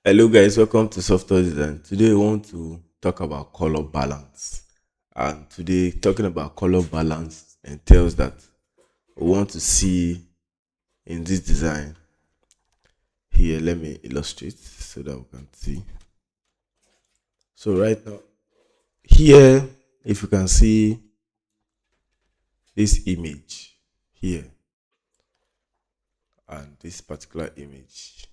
Hello guys, welcome to Software Design. Today we want to talk about color balance. And today talking about color balance entails that we want to see in this design here. Let me illustrate so that we can see. So right now here, if you can see this image here and this particular image,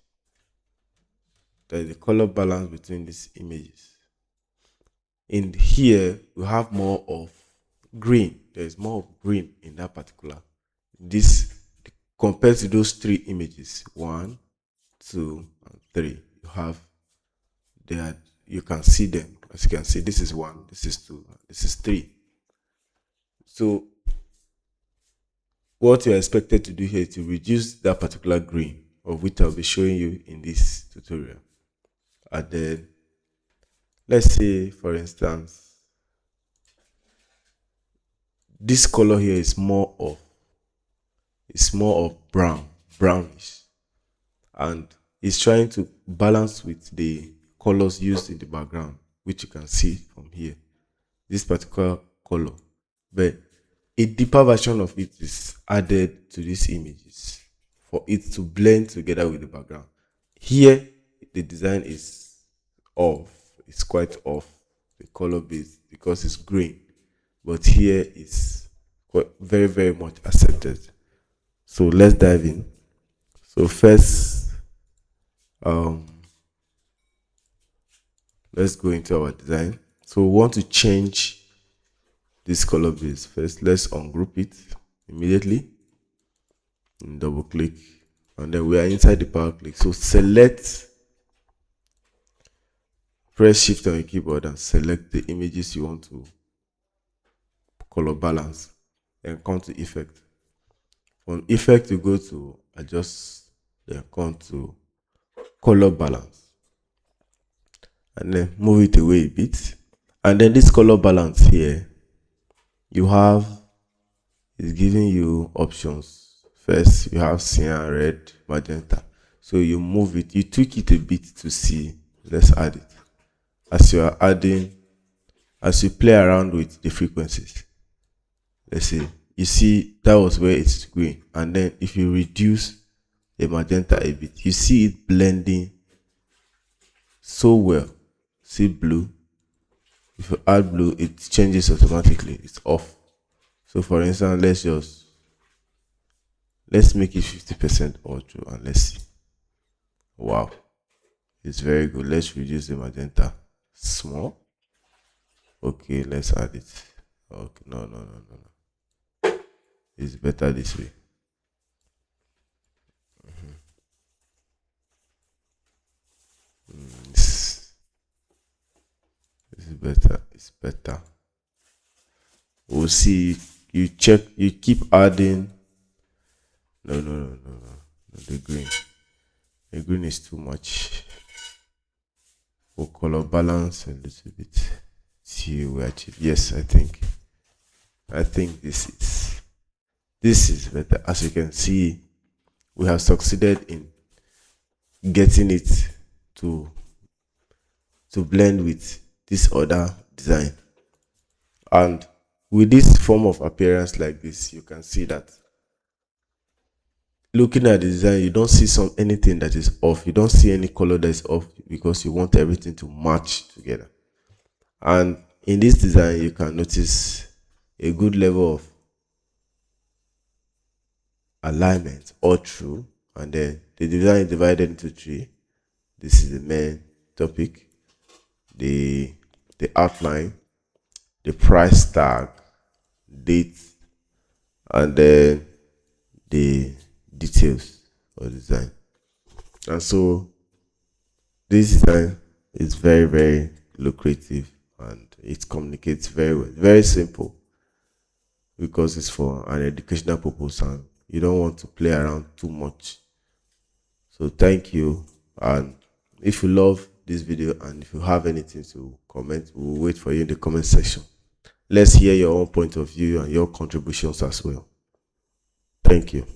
there is a color balance between these images. In here we have more of green. There is more of green in that particular this compared to those three images, one, two, and three. You have there, you can see them. As you can see, this is one, this is two, this is three. So what you're expected to do here is to reduce that particular green, of which I'll be showing you in this tutorial. And then let's say for instance this color here is more of brownish, and it's trying to balance with the colors used in the background, which you can see from here, this particular color. But a deeper version of it is added to these images for it to blend together with the background. Here the design is off, it's quite off, the color base, because it's green, but here is quite very much accepted. So let's dive in. So first, um let's go into our design. So we want to change this color base. First, let's ungroup it immediately and double click, and then we are inside the power click. So select, press shift on your keyboard and select the images you want to color balance, and come to effect. From effect you go to adjust, then come to color balance, and then move it away a bit. And then this color balance here, you have, is giving you options. First you have cyan, red, magenta. So you move it, you tweak it a bit to see. Let's add it. As you are adding, as you play around with the frequencies, let's see, you see that was where it's green, and then if you reduce the magenta a bit, you see it blending so well. See blue, if you add blue it changes automatically, it's off. So for instance, let's make it 50% ultra, and let's see. Wow, it's very good. Let's reduce the magenta small. Okay, let's add it. Okay, no, it's better this way. This is better, it's better. We'll see. You check, you keep adding. No, the green, the green is too much. We'll color balance a little bit, see we achieve. Yes, I think this is better. As you can see, we have succeeded in getting it to blend with this other design. And with this form of appearance like this, you can see that looking at the design, you don't see anything that is off. You don't see any color that is off, because you want everything to match together. And in this design, you can notice a good level of alignment all through. And then the design is divided into three. This is the main topic, the outline, the price tag, date, and then the details of design. And so this design is very lucrative, and it communicates very well. Very simple, because it's for an educational purpose and you don't want to play around too much. So thank you, and if you love this video and if you have anything to comment, we'll wait for you in the comment section. Let's hear your own point of view and your contributions as well. Thank you.